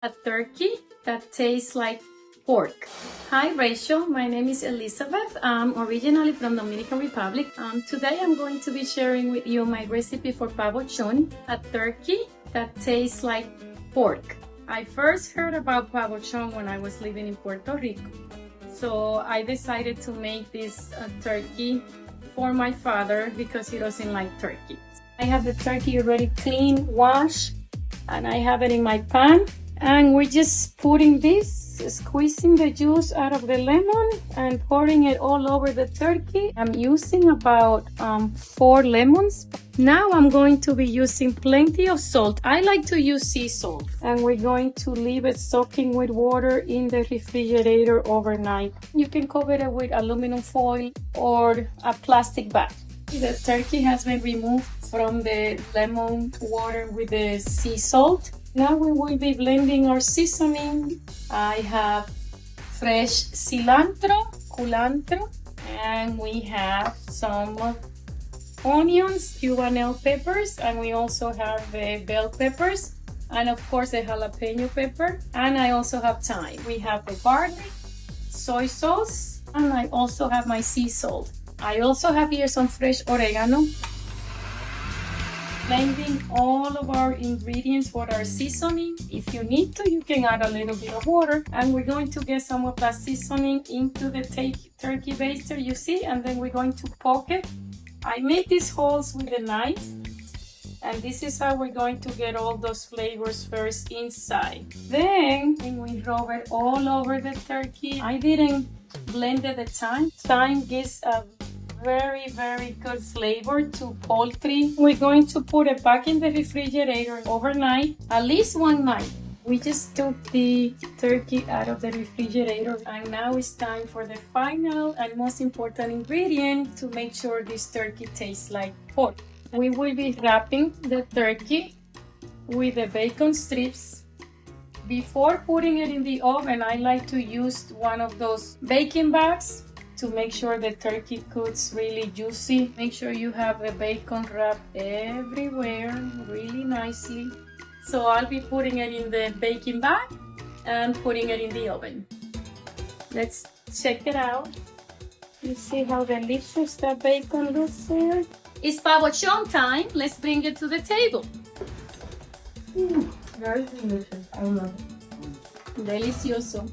a turkey that tastes like pork. Hi Rachel, my name is Elizabeth. I'm originally from Dominican Republic. Today I'm going to be sharing with you my recipe for Pavochon, a turkey that tastes like pork. I first heard about Pavochon when I was living in Puerto Rico. So I decided to make this turkey for my father because he doesn't like turkey. I have the turkey already clean, washed, and I have it in my pan. And we're just putting this, squeezing the juice out of the lemon and pouring it all over the turkey. I'm using about 4 lemons. Now I'm going to be using plenty of salt. I like to use sea salt. And we're going to leave it soaking with water in the refrigerator overnight. You can cover it with aluminum foil or a plastic bag. The turkey has been removed from the lemon water with the sea salt. Now we will be blending our seasoning. I have fresh cilantro, culantro, and we have some onions, Cuban peppers, and we also have the bell peppers, and of course the jalapeno pepper, and I also have thyme. We have the garlic, soy sauce, and I also have my sea salt. I also have here some fresh oregano. Blending all of our ingredients for our seasoning. If you need to, you can add a little bit of water. And we're going to get some of that seasoning into the turkey baster, you see, and then we're going to poke it. I made these holes with a knife, and this is how we're going to get all those flavors first inside. Then we rub it all over the turkey. I didn't blend it at the time. Thyme gives a very good flavor to poultry. We're going to put it back in the refrigerator overnight, at least one night. We just took the turkey out of the refrigerator, and now it's time for the final and most important ingredient to make sure this turkey tastes like pork. We will be wrapping the turkey with the bacon strips. Before putting it in the oven, I like to use one of those baking bags to make sure the turkey cooks really juicy. Make sure you have the bacon wrapped everywhere really nicely. So I'll be putting it in the baking bag and putting it in the oven. Let's check it out. You see how delicious that bacon looks there? It's Pavochon time. Let's bring it to the table. Very delicious. I love it. Delicioso.